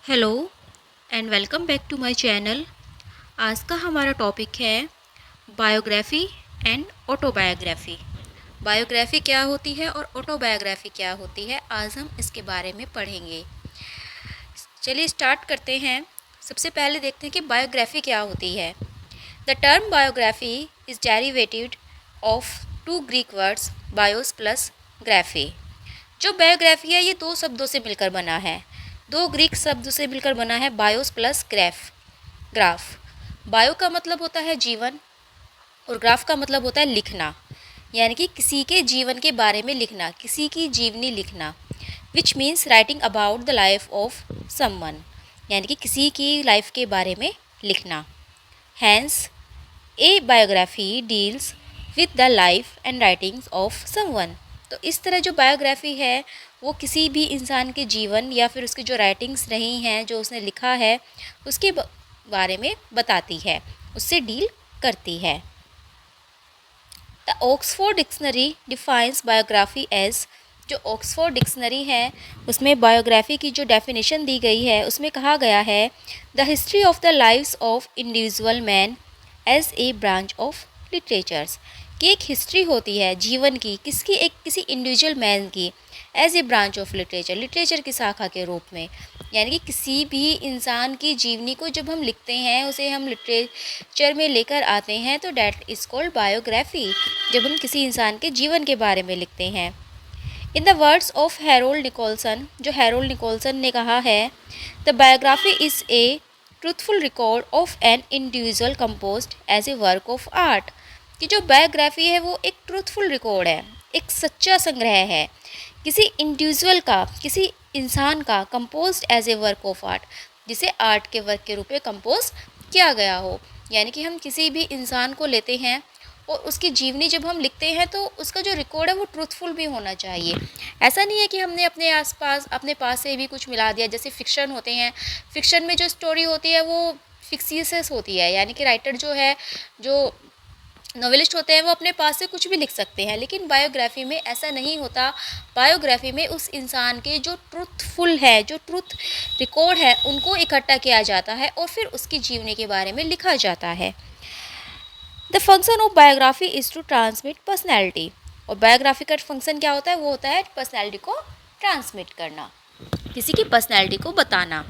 Hello and welcome back to my channel. आज का हमारा टॉपिक है बायोग्राफी एंड ऑटोबायोग्राफी। बायोग्राफी क्या होती है और ऑटोबायोग्राफी क्या होती है, आज हम इसके बारे में पढ़ेंगे। चलिए स्टार्ट करते हैं। सबसे पहले देखते हैं कि बायोग्राफी क्या होती है। The term biography is derived of two Greek words bios plus graphy. जो बायोग्राफी है ये दो शब्दों से मिलकर बना है, दो ग्रीक शब्द से मिलकर बना है, बायोस प्लस ग्राफ। बायो का मतलब होता है जीवन और ग्राफ का मतलब होता है लिखना, यानी कि किसी के जीवन के बारे में लिखना, किसी की जीवनी लिखना। Which means writing about the life of someone, यानी कि किसी की लाइफ के बारे में लिखना। Hence a biography deals with the life and writings of someone. तो इस तरह जो बायोग्राफी है वो किसी भी इंसान के जीवन या फिर उसकी जो राइटिंग्स रही हैं, जो उसने लिखा है, उसके बारे में बताती है, उससे डील करती है। The Oxford dictionary defines biography as, जो ऑक्सफोर्ड डिक्शनरी है उसमें बायोग्राफी की जो डेफिनेशन दी गई है उसमें कहा गया है the history of the lives of individual man as a branch of literatures, कि एक हिस्ट्री होती है जीवन की, किसी इंडिविजुअल मैन की, as a branch of literature, literature की शाखा के रूप में। यानी कि किसी भी इंसान की जीवनी को जब हम लिखते हैं, उसे हम लिटरेचर में लेकर आते हैं, तो डैट इज़ कॉल्ड बायोग्राफी, जब हम किसी इंसान के जीवन के बारे में लिखते हैं। In the words of Harold Nicolson, जो हैरोल्ड निकोलसन ने कहा है, the biography is a truthful record of an individual composed as a work of art, कि जो बायोग्राफी है वो एक ट्रूथफुल रिकॉर्ड है, एक सच्चा संग्रह है किसी इंडिविजुअल का, किसी इंसान का, composed as a work of art, जिसे आर्ट के वर्क के रूप में कंपोज किया गया हो। यानी कि हम किसी भी इंसान को लेते हैं और उसकी जीवनी जब हम लिखते हैं तो उसका जो रिकॉर्ड है वो ट्रूथफुल भी होना चाहिए। ऐसा नहीं है कि हमने अपने आसपास अपने पास से भी कुछ मिला दिया। जैसे फिक्शन होते हैं, फिक्शन में जो स्टोरी होती है वो फिक्सियस होती है, यानी कि राइटर जो है, जो नॉवेलिस्ट होते हैं, वो अपने पास से कुछ भी लिख सकते हैं। लेकिन बायोग्राफी में ऐसा नहीं होता। बायोग्राफी में उस इंसान के जो ट्रूथफुल है, जो ट्रूथ रिकॉर्ड है, उनको इकट्ठा किया जाता है और फिर उसकी जीवनी के बारे में लिखा जाता है। The function of biography is to transmit personality, और बायोग्राफी का फंक्शन क्या होता है, वो होता है पर्सनैलिटी को ट्रांसमिट करना, किसी की पर्सनैलिटी को बताना।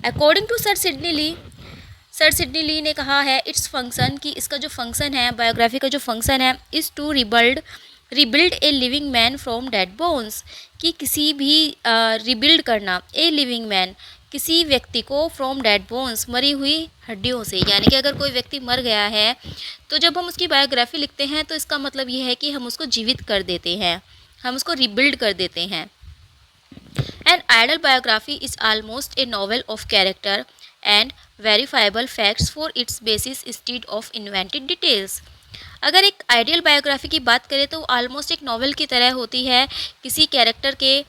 अकॉर्डिंग टू सर सिडनी ली ने कहा है इट्स फंक्शन, कि इसका जो फंक्शन है, बायोग्राफी का जो फंक्शन है, is to rebuild a living man from dead bones, कि किसी भी रिबिल्ड करना, ए लिविंग मैन, किसी व्यक्ति को फ्रॉम डेड बोन्स, मरी हुई हड्डियों से। यानी कि अगर कोई व्यक्ति मर गया है तो जब हम उसकी बायोग्राफी लिखते हैं तो इसका मतलब ये है कि हम उसको जीवित कर देते हैं, हम उसको रिबिल्ड कर देते हैं। An ideal biography is almost a novel of character and verifiable facts for its basis instead of invented details। अगर एक आइडियल बायोग्राफी की बात करें तो ऑलमोस्ट एक नॉवल की तरह होती है किसी कैरेक्टर के,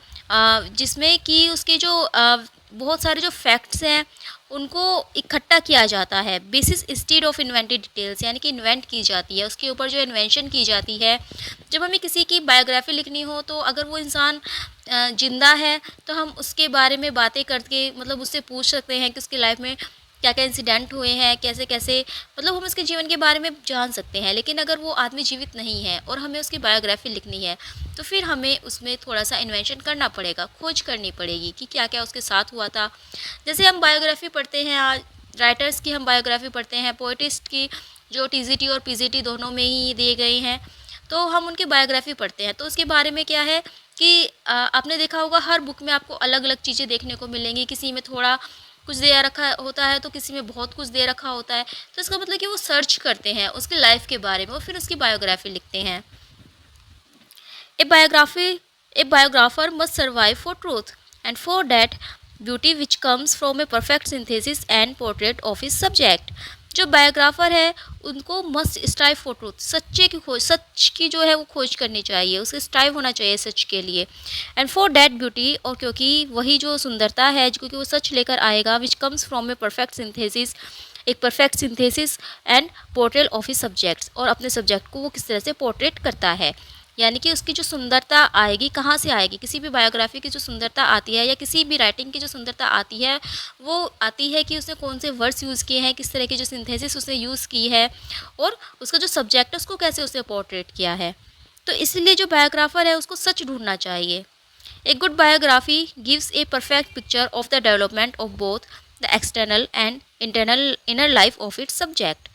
जिसमें कि उसके जो बहुत सारे जो फैक्ट्स हैं उनको इकट्ठा किया जाता है, basis instead of invented details, यानी कि इन्वेंट की जाती है, उसके ऊपर जो इन्वेंशन की जाती है। जब हमें किसी की बायोग्राफी लिखनी हो तो अगर वो इंसान जिंदा है तो हम उसके बारे में बातें करके, मतलब उससे पूछ सकते हैं कि उसकी लाइफ में क्या क्या इंसिडेंट हुए हैं, कैसे कैसे, मतलब हम उसके जीवन के बारे में जान सकते हैं। लेकिन अगर वो आदमी जीवित नहीं है और हमें उसकी बायोग्राफी लिखनी है तो फिर हमें उसमें थोड़ा सा इन्वेंशन करना पड़ेगा, खोज करनी पड़ेगी कि क्या क्या उसके साथ हुआ था। जैसे हम बायोग्राफी पढ़ते हैं, आज राइटर्स की हम बायोग्राफी पढ़ते हैं, पोइटिस्ट की जो टीजीटी और पीजीटी दोनों में ही दिए गए हैं, तो हम उनकी बायोग्राफी पढ़ते हैं। तो उसके बारे में क्या है कि आपने देखा होगा हर बुक में आपको अलग अलग चीज़ें देखने को मिलेंगी, किसी में थोड़ा कुछ दे रखा होता है तो किसी में बहुत कुछ दे रखा होता है। तो इसका मतलब कि वो सर्च करते हैं उसकी लाइफ के बारे में और फिर उसकी बायोग्राफी लिखते हैं। A biographer must survive for truth and for that beauty which comes from a perfect synthesis and portrait of his subject. जो बायोग्राफर है उनको मस्ट स्ट्राइव फॉर ट्रूथ, सच्चे की खोज, सच की जो है वो खोज करनी चाहिए, उसे स्ट्राइव होना चाहिए सच के लिए। एंड फॉर डैट ब्यूटी, और क्योंकि वही जो सुंदरता है, क्योंकि वो सच लेकर आएगा, which comes from a perfect synthesis, एक perfect synthesis and portrait of his subjects, और अपने सब्जेक्ट को वो किस तरह से पोर्ट्रेट करता है। यानी कि उसकी जो सुंदरता आएगी कहाँ से आएगी, किसी भी बायोग्राफी की जो सुंदरता आती है या किसी भी राइटिंग की जो सुंदरता आती है वो आती है कि उसने कौन से वर्ड्स यूज़ किए हैं, किस तरह की जो सिंथेसिस उसने यूज़ की है और उसका जो सब्जेक्ट है उसको कैसे उसने पोर्ट्रेट किया है। तो इसलिए जो बायोग्राफर है उसको सच ढूंढना चाहिए। A good biography gives a perfect picture of the development of both the external and internal inner life of its subject।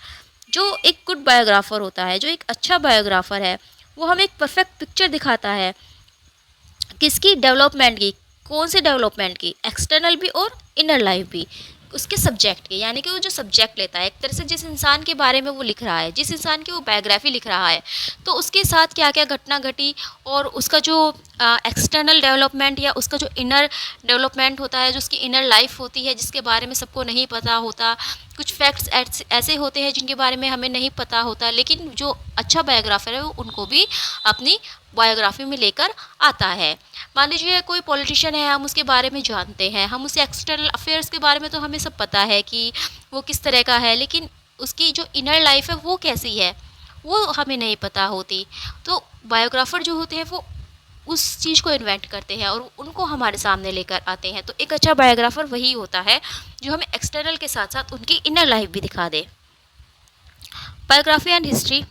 जो एक गुड बायोग्राफर होता है, जो एक अच्छा बायोग्राफर है, वो हमें एक परफेक्ट पिक्चर दिखाता है किसकी, डेवलपमेंट की। कौन से डेवलपमेंट की, एक्सटर्नल भी और इनर लाइफ भी, उसके सब्जेक्ट के। यानी कि वो जो सब्जेक्ट लेता है एक तरह से, जिस इंसान के बारे में वो लिख रहा है, जिस इंसान की वो बायोग्राफी लिख रहा है, तो उसके साथ क्या क्या घटना घटी और उसका जो एक्सटर्नल डेवलपमेंट या उसका जो इनर डेवलपमेंट होता है, जो उसकी इनर लाइफ होती है जिसके बारे में सबको नहीं पता होता। कुछ फैक्ट्स ऐसे होते हैं जिनके बारे में हमें नहीं पता होता, लेकिन जो अच्छा बायोग्राफर है वो उनको भी अपनी बायोग्राफी में लेकर आता है। मान लीजिए कोई पॉलिटिशियन है, हम उसके बारे में जानते हैं, हम उसे एक्सटर्नल अफेयर्स के बारे में तो हमें सब पता है कि वो किस तरह का है, लेकिन उसकी जो इनर लाइफ है वो कैसी है वो हमें नहीं पता होती। तो बायोग्राफर जो होते हैं वो उस चीज़ को इन्वेंट करते हैं और उनको हमारे सामने लेकर आते हैं। तो एक अच्छा बायोग्राफर वही होता है जो हमें एक्सटर्नल के साथ साथ उनकी इनर लाइफ भी दिखा दे। Biography and history.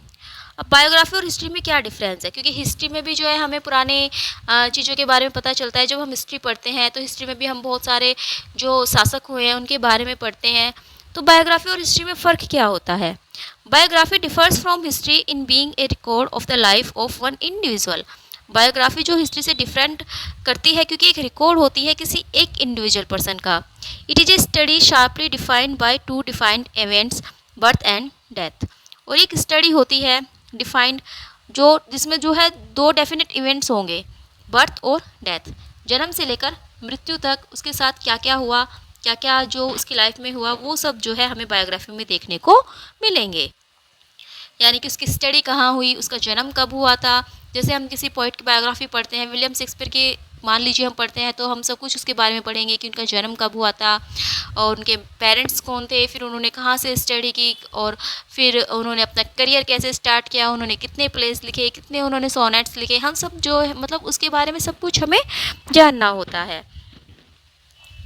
अब बायोग्राफी और हिस्ट्री में क्या डिफरेंस है, क्योंकि हिस्ट्री में भी जो है हमें पुराने चीज़ों के बारे में पता चलता है। जब हम हिस्ट्री पढ़ते हैं तो हिस्ट्री में भी हम बहुत सारे जो शासक हुए हैं उनके बारे में पढ़ते हैं। तो बायोग्राफी और हिस्ट्री में फ़र्क क्या होता है। Biography differs from history in being a record of the life of one individual. Biography जो हिस्ट्री से डिफरेंट करती है क्योंकि एक रिकॉर्ड होती है किसी एक इंडिविजुअल पर्सन का। It is a study sharply defined by two defined events, birth and death. और एक स्टडी होती है डिफाइंड जो जिसमें जो है दो डेफिनेट इवेंट्स होंगे, बर्थ और डेथ। जन्म से लेकर मृत्यु तक उसके साथ क्या क्या हुआ, क्या क्या जो उसकी लाइफ में हुआ, वो सब जो है हमें बायोग्राफी में देखने को मिलेंगे। यानी कि उसकी स्टडी कहाँ हुई, उसका जन्म कब हुआ था। जैसे हम किसी पोइट की बायोग्राफी पढ़ते हैं, विलियम शेक्सपियर के मान लीजिए हम पढ़ते हैं, तो हम सब कुछ उसके बारे में पढ़ेंगे कि उनका जन्म कब हुआ था और उनके पेरेंट्स कौन थे, फिर उन्होंने कहाँ से स्टडी की और फिर उन्होंने अपना करियर कैसे स्टार्ट किया, उन्होंने कितने प्लेस लिखे, कितने उन्होंने सोनेट्स लिखे, हम सब जो है मतलब उसके बारे में सब कुछ हमें जानना होता है।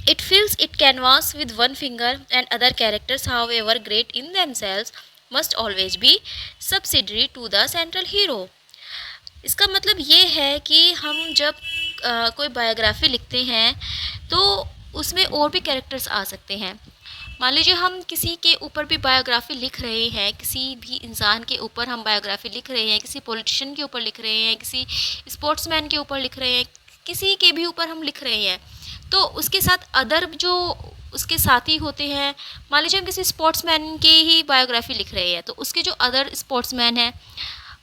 It fills it canvas with one finger, and other characters, however great in themselves, must always be subsidiary to the central hero। इसका मतलब ये है कि हम जब कोई बायोग्राफी लिखते हैं तो उसमें और भी कैरेक्टर्स आ सकते हैं। मान लीजिए हम किसी के ऊपर भी बायोग्राफी लिख रहे हैं, किसी भी इंसान के ऊपर हम बायोग्राफी लिख रहे हैं, किसी पॉलिटिशियन के ऊपर लिख रहे हैं, किसी स्पोर्ट्समैन के ऊपर लिख रहे हैं, किसी के भी ऊपर हम लिख रहे हैं, तो उसके साथ अदर जो उसके साथी होते हैं। मान लीजिए हम किसी स्पोर्ट्समैन की ही बायोग्राफी लिख रहे हैं तो उसके जो अदर स्पोर्ट्समैन हैं,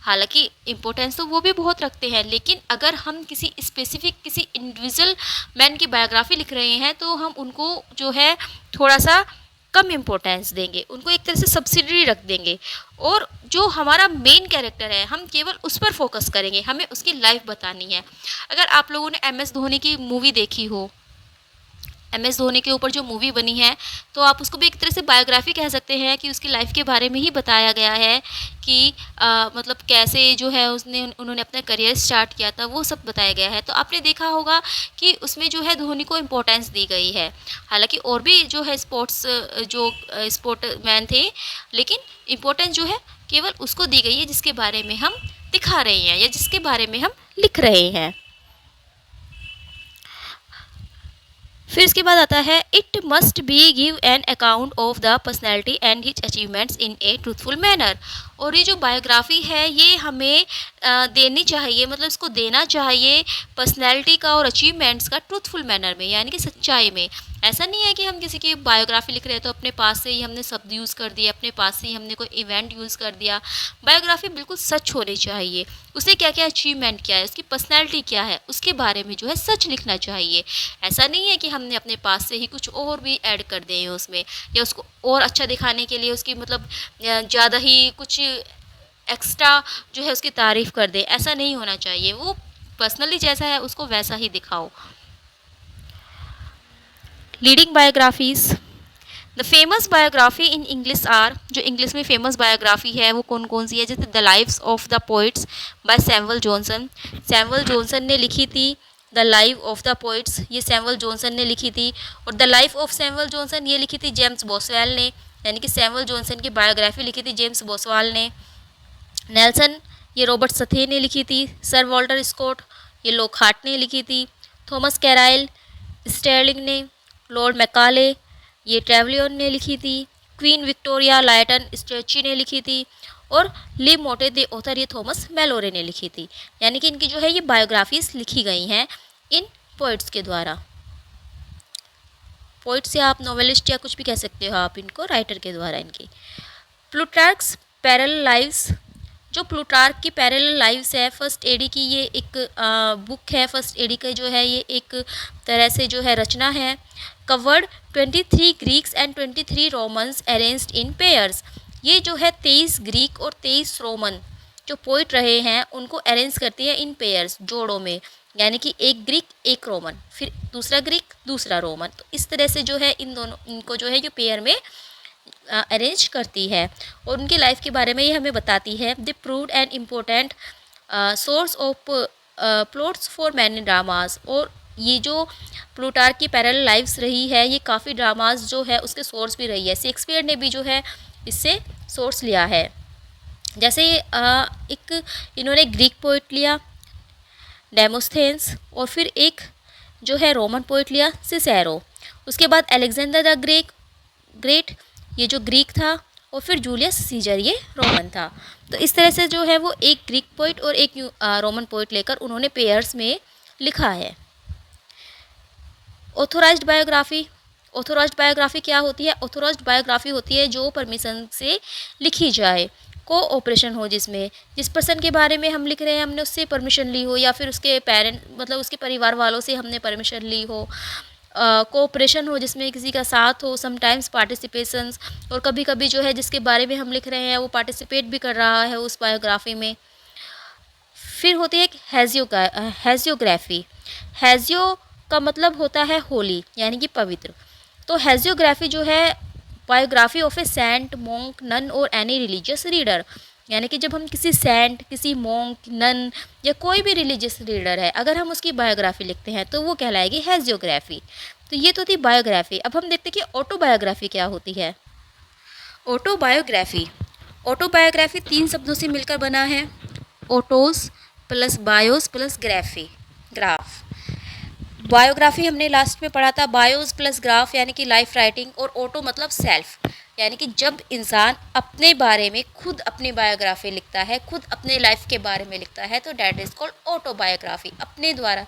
हालांकि इम्पोर्टेंस तो वो भी बहुत रखते हैं, लेकिन अगर हम किसी स्पेसिफिक किसी इंडिविजुअल मैन की बायोग्राफी लिख रहे हैं तो हम उनको जो है थोड़ा सा कम इम्पोर्टेंस देंगे, उनको एक तरह से सब्सिडरी रख देंगे और जो हमारा मेन कैरेक्टर है हम केवल उस पर फोकस करेंगे, हमें उसकी लाइफ बतानी है। अगर आप लोगों ने MS धोनी की मूवी देखी हो, MS धोनी के ऊपर जो मूवी बनी है, तो आप उसको भी एक तरह से बायोग्राफी कह सकते हैं कि उसकी लाइफ के बारे में ही बताया गया है कि मतलब कैसे जो है उन्होंने अपना करियर स्टार्ट किया था, वो सब बताया गया है। तो आपने देखा होगा कि उसमें जो है धोनी को इम्पोर्टेंस दी गई है। हालांकि और भी जो है स्पोर्ट्स जो स्पोर्टमैन थे, लेकिन इम्पोर्टेंस जो है केवल उसको दी गई है जिसके बारे में हम दिखा रहे हैं या जिसके बारे में हम लिख रहे हैं। फिर इसके बाद आता है it must be give an account of the personality and his achievements in A truthful manner. और ये जो बायोग्राफी है ये हमें देनी चाहिए, मतलब इसको देना चाहिए पर्सनैलिटी का और अचीवमेंट्स का ट्रूथफुल मैनर में, यानी कि सच्चाई में। ऐसा नहीं है कि हम किसी की बायोग्राफी लिख रहे हैं तो अपने पास से ही हमने शब्द यूज़ कर दिया, अपने पास से ही हमने कोई इवेंट यूज़ कर दिया। बायोग्राफी बिल्कुल सच होनी चाहिए, उसने क्या क्या अचीवमेंट किया है, उसकी पर्सनैलिटी क्या है, उसके बारे में जो है सच लिखना चाहिए। ऐसा नहीं है कि हमने अपने पास से ही कुछ और भी ऐड कर दें उसमें, या उसको और अच्छा दिखाने के लिए उसकी मतलब ज़्यादा ही कुछ एक्स्ट्रा जो है उसकी तारीफ़ कर दें। ऐसा नहीं होना चाहिए, वो पर्सनली जैसा है उसको वैसा ही दिखाओ। Leading biographies. The famous biography in English are, जो इंग्लिश में फेमस बायोग्राफी है वो कौन कौन सी है, जैसे the lives of the poets by Samuel Johnson, Samuel Johnson ने लिखी थी the life of the poets, ये सैमुअल जॉनसन ने लिखी थी। और the life of Samuel Johnson ये लिखी थी जेम्स बॉसवेल ने, यानी कि सैमुअल जॉनसन की बायोग्राफी लिखी थी जेम्स बॉसवेल ने। नेल्सन ये रॉबर्ट सथे ने लिखी थी। सर वॉल्टर स्कॉट ये लोकहार्ट ने लिखी थी। थॉमस कैराइल स्टेर्लिंग ने। लॉर्ड मैकाले ये ट्रेवलियन ने लिखी थी। क्वीन विक्टोरिया लाइटन स्ट्रेची ने लिखी थी। और लिव मोटे द ऑथर ये थॉमस मेलोरे ने लिखी थी। यानी कि इनकी जो है ये बायोग्राफीज लिखी गई हैं इन पोइट्स के द्वारा। पोइट्स या आप नॉवेलिस्ट या कुछ भी कह सकते हो आप इनको, राइटर के द्वारा इनकी। प्लूटार्क्स पैरेलल लाइव्स, जो प्लूटार्क की पैरेलल लाइव्स है फर्स्ट एडी की, ये एक बुक है। फर्स्ट एडी का जो है ये एक तरह से जो है रचना है। Covered 23 Greeks and 23 Romans arranged in pairs, ये जो है 23 ग्रीक और 23 रोमन जो पोइट रहे हैं उनको अरेंज करती है इन पेयर्स, जोड़ों में, यानी कि एक ग्रीक एक रोमन, फिर दूसरा ग्रीक दूसरा रोमन। तो इस तरह से जो है इन दोनों इनको जो है ये पेयर में अरेंज करती है। और उनकी लाइफ के बारे में ये हमें बताती है। They proved an important source of plots for many dramas, और ये जो प्लूटार्क की पैरेलल लाइव्स रही है ये काफ़ी ड्रामास जो है उसके सोर्स भी रही है। शेक्सपियर ने भी जो है इससे सोर्स लिया है। जैसे एक इन्होंने ग्रीक पोइट लिया डेमोस्थेंस, और फिर एक जो है रोमन पोइट लिया सिसेरो। उसके बाद अलेक्जेंडर द ग्रेट ये जो ग्रीक था, और फिर जूलियस सीजर ये रोमन था। तो इस तरह से जो है वो एक ग्रीक पोइट और एक रोमन पोइट लेकर उन्होंने पेयर्स में लिखा है। ऑथोराइज्ड बायोग्राफी, ऑथोराइज्ड बायोग्राफी क्या होती है? ऑथोराइज्ड बायोग्राफी होती है जो परमिशन से लिखी जाए, कोऑपरेशन हो, जिसमें जिस पर्सन के बारे में हम लिख रहे हैं हमने उससे परमिशन ली हो, या फिर उसके पेरेंट मतलब उसके परिवार वालों से हमने परमिशन ली हो। कोऑपरेशन हो जिसमें किसी का साथ हो, समटाइम्स पार्टिसिपेशंस, और कभी कभी जो है जिसके बारे में हम लिख रहे हैं वो पार्टिसिपेट भी कर रहा है उस बायोग्राफी में। फिर होती है हैजियोग्राफी। हैजियो का मतलब होता है होली, यानी कि पवित्र। तो हैजियोग्राफी जो है biography of a saint, monk, nun और एनी रिलीजियस रीडर, यानी कि जब हम किसी सेंट, किसी मॉन्क, नन या कोई भी रिलीजियस रीडर है अगर हम उसकी बायोग्राफी लिखते हैं तो वो कहलाएगी हैजियोग्राफी। तो ये तो थी बायोग्राफी। अब हम देखते हैं कि ऑटोबायोग्राफी क्या होती है। ऑटोबायोग्राफी, ऑटोबायोग्राफी 3 शब्दों से मिलकर बना है। Autos plus BIOS plus graph. Biography हमने लास्ट में पढ़ा था, बायोस प्लस ग्राफ यानी कि लाइफ राइटिंग, और ऑटो मतलब सेल्फ, यानी कि जब इंसान अपने बारे में खुद अपनी बायोग्राफी लिखता है, खुद अपने लाइफ के बारे में लिखता है, तो डैट इज़ कॉल्ड ऑटोबायोग्राफी, अपने द्वारा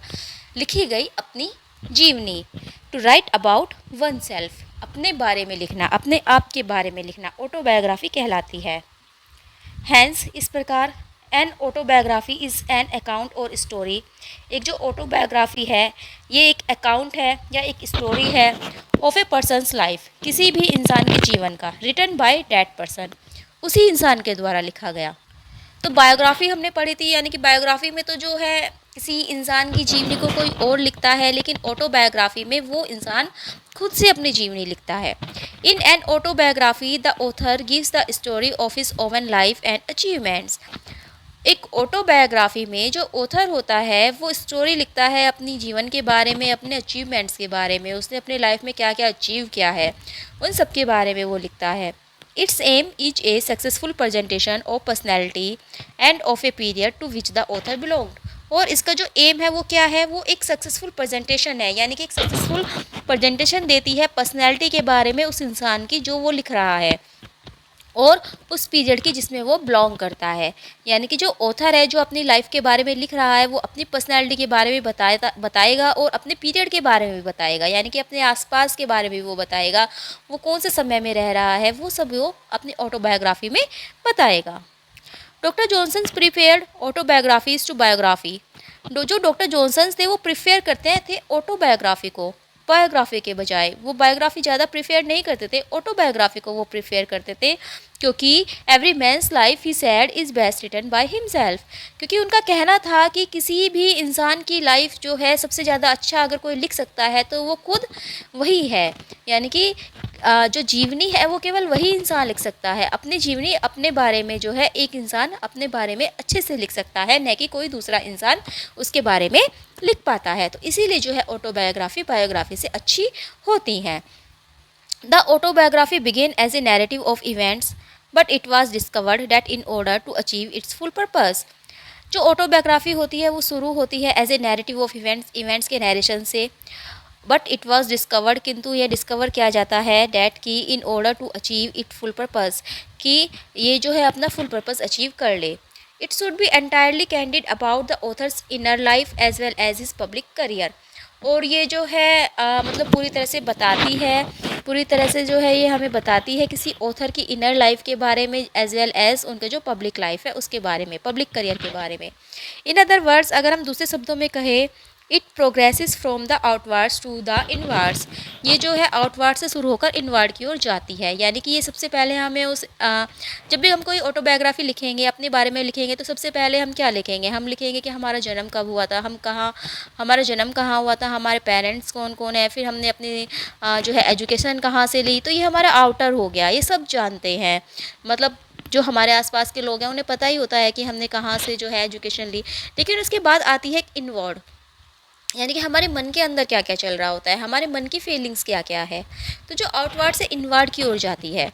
लिखी गई अपनी जीवनी। To write about oneself, अपने बारे में लिखना, अपने आप के बारे में लिखना ऑटोबायोग्राफी कहलाती है। हैंस इस प्रकार an autobiography is an account और स्टोरी, एक जो ऑटोबायोग्राफी है ये एक अकाउंट है या एक स्टोरी है ऑफ ए पर्सनस लाइफ, किसी भी इंसान के जीवन का, रिटन बाय दैट पर्सन, उसी इंसान के द्वारा लिखा गया। तो बायोग्राफी हमने पढ़ी थी, यानी कि बायोग्राफी में तो जो है किसी इंसान की जीवनी को कोई और लिखता है, लेकिन ऑटोबायोग्राफी में वो इंसान खुद से अपनी जीवनी लिखता है। In an autobiography the author gives the story of his oven life and achievements, एक ऑटोबायोग्राफी में जो ऑथर होता है वो स्टोरी लिखता है अपनी जीवन के बारे में, अपने अचीवमेंट्स के बारे में, उसने अपने लाइफ में क्या क्या अचीव किया है उन सब के बारे में वो लिखता है। Its aim is a successful presentation of personality and of a period to which the author belonged, और इसका जो एम है वो क्या है, वो एक सक्सेसफुल प्रेजेंटेशन है, यानी कि एक सक्सेसफुल प्रेजेंटेशन देती है पर्सनैलिटी के बारे में उस इंसान की जो वो लिख रहा है, और उस पीरियड की जिसमें वो बिलोंग करता है। यानी कि जो ऑथर है जो अपनी लाइफ के बारे में लिख रहा है वो अपनी पर्सनैलिटी के बारे में बताएगा और अपने पीरियड के बारे में भी बताएगा, यानी कि अपने आसपास के बारे में वो बताएगा, वो कौन से समय में रह रहा है वो सब वो अपनी ऑटोबायोग्राफी में बताएगा। Doctor Johnson's preferred autobiographies to biography, जो डॉक्टर जॉनसन्स थे वो प्रिफेयर करते थे ऑटोबायोग्राफी को बायोग्राफी के बजाय, वो बायोग्राफी ज़्यादा प्रिफेयर नहीं करते थे, ऑटोबायोग्राफी को वो प्रिफेयर करते थे, क्योंकि every man's life he said is best written by himself, क्योंकि उनका कहना था कि किसी भी इंसान की लाइफ जो है सबसे ज़्यादा अच्छा अगर कोई लिख सकता है तो वो खुद वही है। यानी कि जो जीवनी है वो केवल वही इंसान लिख सकता है, अपनी जीवनी अपने बारे में जो है एक इंसान अपने बारे में अच्छे से लिख सकता है, न कि कोई दूसरा इंसान उसके बारे में लिख पाता है। तो इसीलिए जो है ऑटोबायोग्राफी बायोग्राफी से अच्छी होती हैं। The autobiography began as a narrative of events but it was discovered that in order to achieve its full purpose. जो ऑटोबायोग्राफी होती है वो शुरू होती है as a narrative of events के नरेशन से, बट इट वॉज डिस्कवर्ड, किंतु ये डिस्कवर किया जाता है डैट की in order to achieve it full purpose, कि ये जो है अपना फुल पर्पज़ अचीव कर ले। It should be entirely candid about the author's inner life as well as his public career. और ये जो है मतलब पूरी तरह से बताती है, पूरी तरह से जो है ये हमें बताती है किसी ऑथर की इनर लाइफ के बारे में एज वेल एज उनके जो पब्लिक लाइफ है उसके बारे में, पब्लिक करियर के बारे में। इन अदर वर्ड्स, अगर हम दूसरे शब्दों में कहें, it progresses from the outwards to the inwards. ये जो है आउटवर्ड से शुरू होकर इनवर्ड की ओर जाती है। यानी कि ये सबसे पहले हमें जब भी हम कोई ऑटोबायोग्राफी लिखेंगे, अपने बारे में लिखेंगे, तो सबसे पहले हम क्या लिखेंगे? हम लिखेंगे कि हमारा जन्म कब हुआ था, हम कहाँ, हमारा जन्म कहाँ हुआ था, हमारे पेरेंट्स कौन कौन है, फिर हमने अपनी जो है एजुकेशन कहाँ से ली। तो ये हमारा आउटर हो गया, ये सब जानते हैं। मतलब जो हमारे आसपास के लोग हैं उन्हें पता ही होता है कि हमने कहाँ से जो है एजुकेशन ली। लेकिन उसके बाद आती है इनवर्ड, यानी कि हमारे मन के अंदर क्या क्या चल रहा होता है, हमारे मन की फीलिंग्स क्या क्या है। तो जो आउटवर्ड से इनवर्ड की ओर जाती है।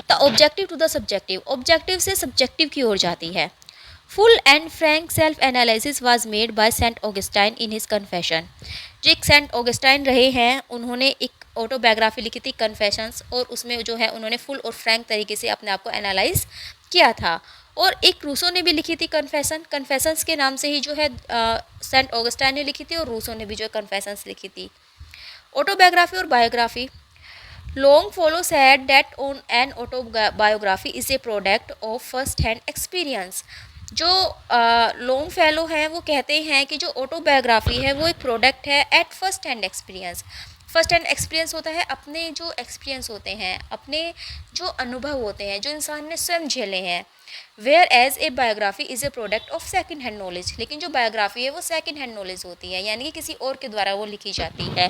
The objective to the subjective, objective से सब्जेक्टिव की ओर जाती है। Full and frank self analysis was made by Saint Augustine in his confession. जो एक सेंट ऑगस्टाइन रहे हैं, उन्होंने एक ऑटोबायोग्राफी लिखी थी कन्फेशंस, और उसमें जो है उन्होंने फुल और फ्रैंक तरीके से अपने आप को एनालाइज किया था। और एक रूसो ने भी लिखी थी कन्फेशंस के नाम से ही जो है सेंट ऑगस्टाइन ने लिखी थी, और रूसो ने भी जो है कन्फेशंस लिखी थी। ऑटोबायोग्राफी और biography, Longfellow said that on an autobiography is a product of first hand experience। जो लॉन्गफेलो हैं वो कहते हैं कि जो ऑटोबायोग्राफी है वो एक प्रोडक्ट है at first hand experience. First hand experience होता है अपने जो एक्सपीरियंस होते हैं, अपने जो अनुभव होते हैं, जो इंसान ने स्वयं झेले हैं। Whereas a biography is a product of second hand knowledge, लेकिन जो बायोग्राफी है वो सेकेंड हैंड नॉलेज होती है, यानी कि किसी और के द्वारा वो लिखी जाती है।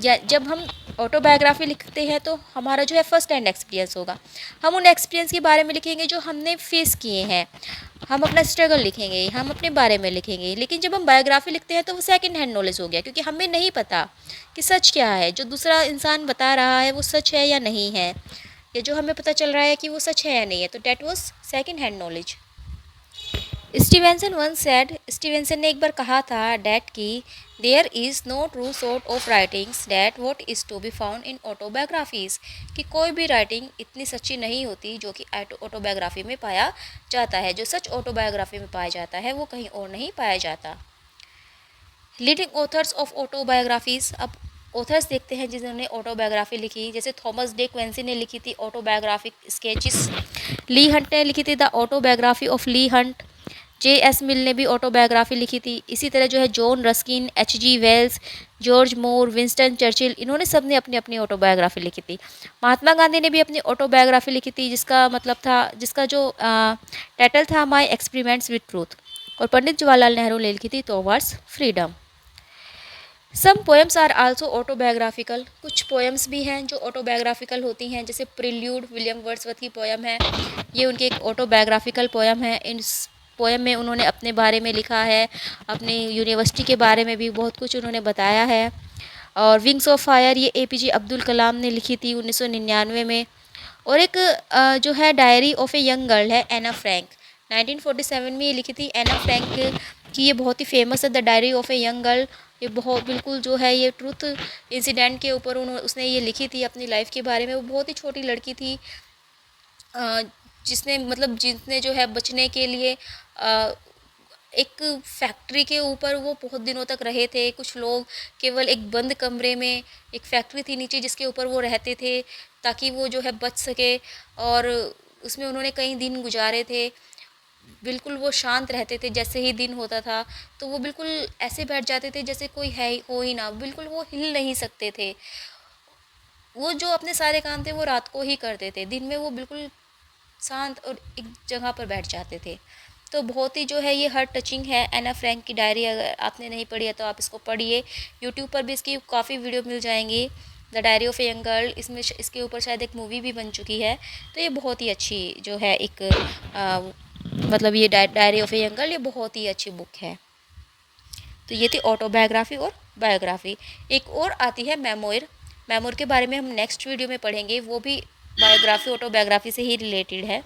या जब हम ऑटोबायोग्राफी लिखते हैं तो हमारा जो है फर्स्ट हैंड एक्सपीरियंस होगा, हम उन एक्सपीरियंस के बारे में लिखेंगे जो हमने फेस किए हैं, हम अपना स्ट्रगल लिखेंगे, हम अपने बारे में लिखेंगे। लेकिन जब हम बायोग्राफी लिखते हैं तो वो सेकंड हैंड नॉलेज हो गया, क्योंकि हमें नहीं पता कि सच क्या है, जो दूसरा इंसान बता रहा है वो सच है या नहीं है, या जो हमें पता चल रहा है कि वो सच है या नहीं है। तो that was second hand knowledge. Stevenson once said, Stevenson ने एक बार कहा था डैट की there is no true sort of writings that what is to be found in autobiographies, कि कोई भी राइटिंग इतनी सच्ची नहीं होती जो कि ऑटोबायोग्राफी में पाया जाता है। जो सच ऑटोबायोग्राफी में पाया जाता है वो कहीं और नहीं पाया जाता। लीडिंग ऑथर्स ऑफ ऑटोबायोग्राफीज़, अब ऑथर्स देखते हैं जिन्होंने ऑटोबायोग्राफी लिखी। जैसे थॉमस डे क्वेंसी ने लिखी थी ऑटोबायोग्राफिक स्केचेस, ली हंट ने लिखी थी the autobiography of Leigh Hunt, J.S. Mill ने भी ऑटोबायोग्राफी लिखी थी। इसी तरह जो है John Ruskin, H.G. Wells, George Moore, Winston Churchill, इन्होंने सब ने अपनी अपनी ऑटोबायोग्राफी लिखी थी। महात्मा गांधी ने भी अपनी ऑटोबायोग्राफी लिखी थी, जिसका मतलब था, जिसका जो टाइटल था माई एक्सपेरिमेंट्स विद ट्रूथ। और पंडित जवाहरलाल नेहरू ने लिखी थी towards freedom. Some poems are also autobiographical, कुछ पोएम्स भी हैं जो ऑटोबायोग्राफिकल होती हैं। जैसे प्रिल्यूड विलियम वर्ड्सवर्थ की पोएम है, ये उनकी एक ऑटोबायोग्राफिकल पोएम है। इस पोएम में उन्होंने अपने बारे में लिखा है, अपनी यूनिवर्सिटी के बारे में भी बहुत कुछ उन्होंने बताया है। और विंग्स ऑफ फायर ये APJ अब्दुल कलाम ने लिखी थी 1999 में। और एक जो है diary of a young girl है एना फ्रैंक, 1947 में ये लिखी थी एना फ्रैंक की, ये बहुत ही फेमस है the diary of a young girl. ये बहुत बिल्कुल जो है ये ट्रूथ इंसिडेंट के ऊपर उसने ये लिखी थी अपनी लाइफ के बारे में। वो बहुत ही छोटी लड़की थी जिसने मतलब जिसने जो है बचने के लिए एक फैक्ट्री के ऊपर वो बहुत दिनों तक रहे थे। कुछ लोग केवल एक बंद कमरे में, एक फैक्ट्री थी नीचे जिसके ऊपर वो रहते थे ताकि वो जो है बच सके, और उसमें उन्होंने कई दिन गुजारे थे। बिल्कुल वो शांत रहते थे, जैसे ही दिन होता था तो वो बिल्कुल ऐसे बैठ जाते थे जैसे कोई है हो ही ना, बिल्कुल वो हिल नहीं सकते थे। वो जो अपने सारे काम थे वो रात को ही करते थे, दिन में वो बिल्कुल शांत और एक जगह पर बैठ जाते थे। तो बहुत ही जो है ये हार्ट टचिंग है। एना फ्रैंक की डायरी अगर आपने नहीं पढ़ी है तो आप इसको पढ़िए। यूट्यूब पर भी इसकी काफ़ी वीडियो मिल जाएंगी। The diary of a young girl, इसमें इसके ऊपर शायद एक मूवी भी बन चुकी है। तो ये बहुत ही अच्छी जो है एक मतलब ये diary of a young girl ये बहुत ही अच्छी बुक है। तो ये थी ऑटोबायोग्राफी और बायोग्राफी। एक और आती है मेमोयर। मेमोर के बारे में हम नेक्स्ट वीडियो में पढ़ेंगे, वो भी बायोग्राफी ऑटोबायोग्राफी से ही रिलेटेड है।